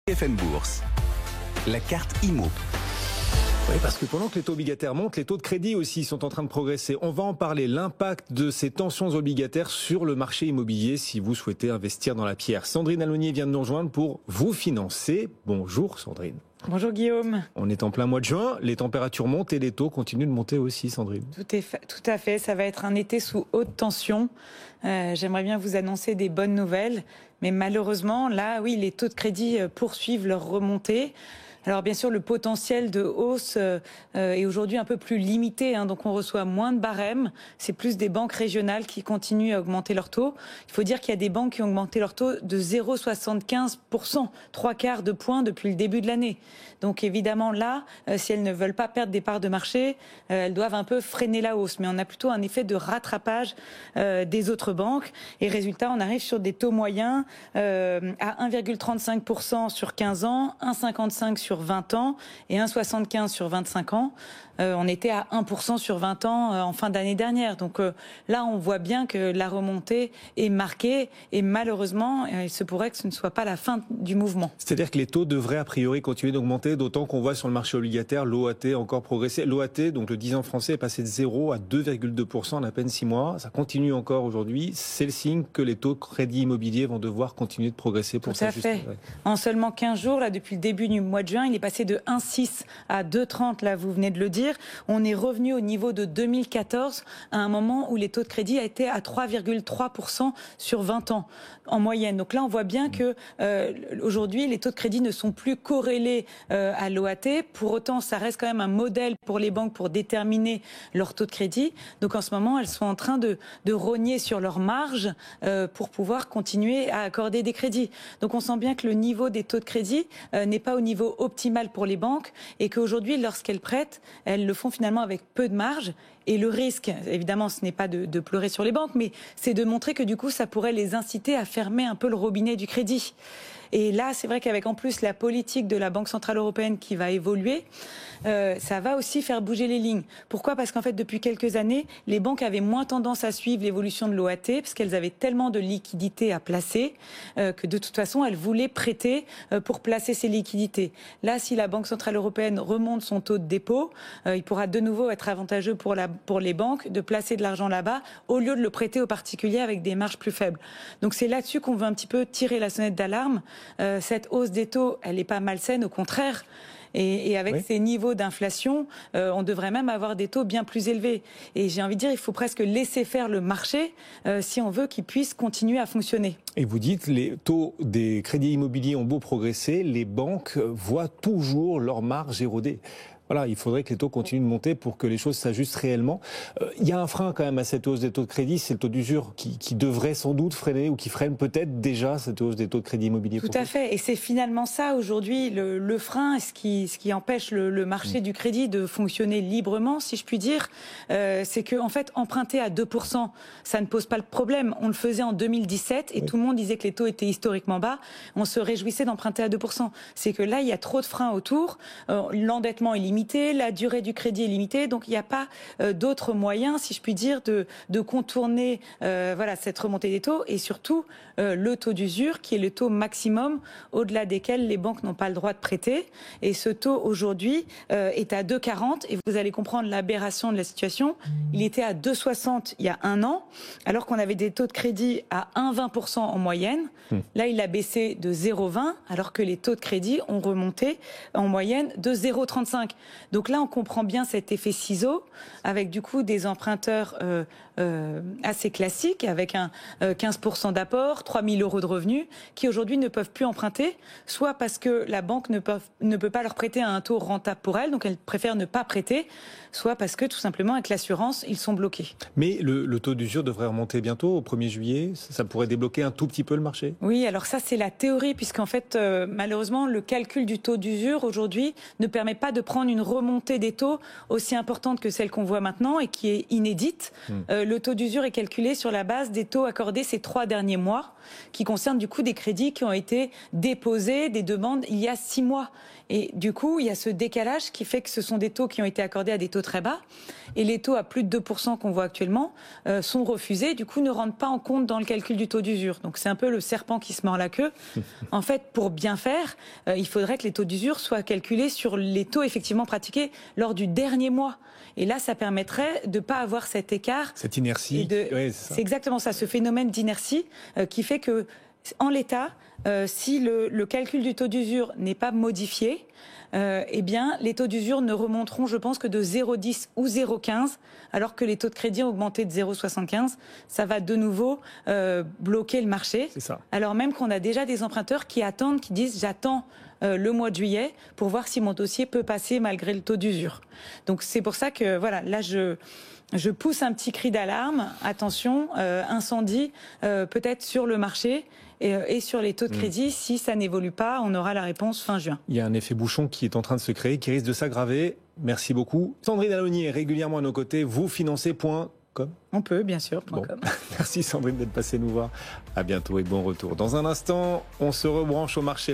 BFM Bourse, la carte IMO. Oui, parce que pendant que les taux obligataires montent, les taux de crédit aussi sont en train de progresser. On va en parler, l'impact de ces tensions obligataires sur le marché immobilier si vous souhaitez investir dans la pierre. Sandrine Alonier vient de nous rejoindre pour vous financer. Bonjour Sandrine. Bonjour Guillaume. On est en plein mois de juin, les températures montent et les taux continuent de monter aussi, Sandrine. Tout à fait, ça va être un été sous haute tension. J'aimerais bien vous annoncer des bonnes nouvelles, mais malheureusement, là, oui, les taux de crédit poursuivent leur remontée. Alors bien sûr, le potentiel de hausse est aujourd'hui un peu plus limité, donc on reçoit moins de barèmes. C'est plus des banques régionales qui continuent à augmenter leurs taux. Il faut dire qu'il y a des banques qui ont augmenté leur taux de 0,75%, 3/4 de point depuis le début de l'année. Donc évidemment là, si elles ne veulent pas perdre des parts de marché, elles doivent un peu freiner la hausse. Mais on a plutôt un effet de rattrapage des autres banques. Et résultat, on arrive sur des taux moyens à 1,35% sur 15 ans, 1,55 sur 20 ans et 1,75 sur 25 ans. On était à 1% sur 20 ans en fin d'année dernière. Donc là, on voit bien que la remontée est marquée et malheureusement, il se pourrait que ce ne soit pas la fin du mouvement. C'est-à-dire que les taux devraient a priori continuer d'augmenter, d'autant qu'on voit sur le marché obligataire l'OAT encore progresser. L'OAT, donc le 10 ans français, est passé de 0 à 2,2% en à peine 6 mois. Ça continue encore aujourd'hui. C'est le signe que les taux de crédit immobilier vont devoir continuer de progresser pour s'ajuster. Tout à fait. En seulement 15 jours, là, depuis le début du mois de juin, il est passé de 1,6 à 2,30, là, vous venez de le dire. On est revenu au niveau de 2014, à un moment où les taux de crédit étaient à 3,3% sur 20 ans, en moyenne. Donc là, on voit bien que aujourd'hui, les taux de crédit ne sont plus corrélés à l'OAT. Pour autant, ça reste quand même un modèle pour les banques pour déterminer leur taux de crédit. Donc en ce moment, elles sont en train de rogner sur leurs marges pour pouvoir continuer à accorder des crédits. Donc on sent bien que le niveau des taux de crédit n'est pas au niveau optimal pour les banques et qu'aujourd'hui, lorsqu'elles prêtent, elles le font finalement avec peu de marge. Et le risque, évidemment, ce n'est pas de pleurer sur les banques, mais c'est de montrer que du coup, ça pourrait les inciter à fermer un peu le robinet du crédit. Et là, c'est vrai qu'avec en plus la politique de la Banque Centrale Européenne qui va évoluer, ça va aussi faire bouger les lignes. Pourquoi ? Parce qu'en fait, depuis quelques années, les banques avaient moins tendance à suivre l'évolution de l'OAT, parce qu'elles avaient tellement de liquidités à placer, que de toute façon, elles voulaient prêter pour placer ces liquidités. Là, si la Banque Centrale Européenne remonte son taux de dépôt, il pourra de nouveau être avantageux pour les banques de placer de l'argent là-bas, au lieu de le prêter aux particuliers avec des marges plus faibles. Donc c'est là-dessus qu'on veut un petit peu tirer la sonnette d'alarme. Cette hausse des taux, elle n'est pas malsaine, au contraire. Et avec ces niveaux d'inflation, on devrait même avoir des taux bien plus élevés. Et j'ai envie de dire, il faut presque laisser faire le marché si on veut qu'il puisse continuer à fonctionner. Et vous dites, les taux des crédits immobiliers ont beau progresser, les banques voient toujours leurs marges érodées. Voilà, il faudrait que les taux continuent de monter pour que les choses s'ajustent réellement. Il y a un frein quand même à cette hausse des taux de crédit, c'est le taux d'usure qui devrait sans doute freiner ou qui freine peut-être déjà cette hausse des taux de crédit immobilier. Tout à fait, et c'est finalement ça aujourd'hui le frein, ce qui empêche le marché du crédit de fonctionner librement, si je puis dire, c'est que en fait emprunter à 2%, ça ne pose pas le problème. On le faisait en 2017 et tout le monde disait que les taux étaient historiquement bas. On se réjouissait d'emprunter à 2%. C'est que là, il y a trop de freins autour. L'endettement est limité. La durée du crédit est limitée, donc il n'y a pas d'autres moyens, si je puis dire, de contourner cette remontée des taux et surtout le taux d'usure qui est le taux maximum au-delà desquels les banques n'ont pas le droit de prêter. Et ce taux aujourd'hui est à 2,40 et vous allez comprendre l'aberration de la situation. Il était à 2,60 il y a un an, alors qu'on avait des taux de crédit à 1,20% en moyenne. Là, il a baissé de 0,20 alors que les taux de crédit ont remonté en moyenne de 0,35. Donc là, on comprend bien cet effet ciseau, avec du coup des emprunteurs assez classiques, avec un 15% d'apport, 3 000 € de revenus, qui aujourd'hui ne peuvent plus emprunter, soit parce que la banque ne peut pas leur prêter à un taux rentable pour elles, donc elles préfèrent ne pas prêter, soit parce que tout simplement avec l'assurance, ils sont bloqués. Mais le taux d'usure devrait remonter bientôt, au 1er juillet, ça pourrait débloquer un tout petit peu le marché ? Oui, alors ça c'est la théorie, puisqu'en fait, malheureusement, le calcul du taux d'usure aujourd'hui ne permet pas de prendre une une remontée des taux aussi importante que celle qu'on voit maintenant et qui est inédite. Le taux d'usure est calculé sur la base des taux accordés ces 3 derniers mois, qui concernent du coup des crédits qui ont été déposés, des demandes il y a 6 mois. Et du coup, il y a ce décalage qui fait que ce sont des taux qui ont été accordés à des taux très bas. Et les taux à plus de 2% qu'on voit actuellement sont refusés, du coup ne rentrent pas en compte dans le calcul du taux d'usure. Donc c'est un peu le serpent qui se mord la queue. En fait, pour bien faire, il faudrait que les taux d'usure soient calculés sur les taux effectivement pratiqués lors du dernier mois. Et là, ça permettrait de ne pas avoir cet écart. Cette inertie. C'est exactement ça, ce phénomène d'inertie qui fait que, en l'état, si le calcul du taux d'usure n'est pas modifié, eh bien, les taux d'usure ne remonteront, je pense, que de 0,10 ou 0,15, alors que les taux de crédit ont augmenté de 0,75. Ça va de nouveau bloquer le marché. C'est ça. Alors même qu'on a déjà des emprunteurs qui attendent, qui disent « j'attends le mois de juillet pour voir si mon dossier peut passer malgré le taux d'usure ». Donc c'est pour ça que, voilà, là je pousse un petit cri d'alarme. Attention, incendie peut-être sur le marché et sur les taux de crédit. Si ça n'évolue pas, on aura la réponse fin juin. Il y a un effet bouchon qui est en train de se créer, qui risque de s'aggraver. Merci beaucoup. Sandrine Allognier est régulièrement à nos côtés. Vousfinancez.com. On peut, bien sûr. Bon. Merci Sandrine d'être passée nous voir. À bientôt et bon retour. Dans un instant, on se rebranche au marché.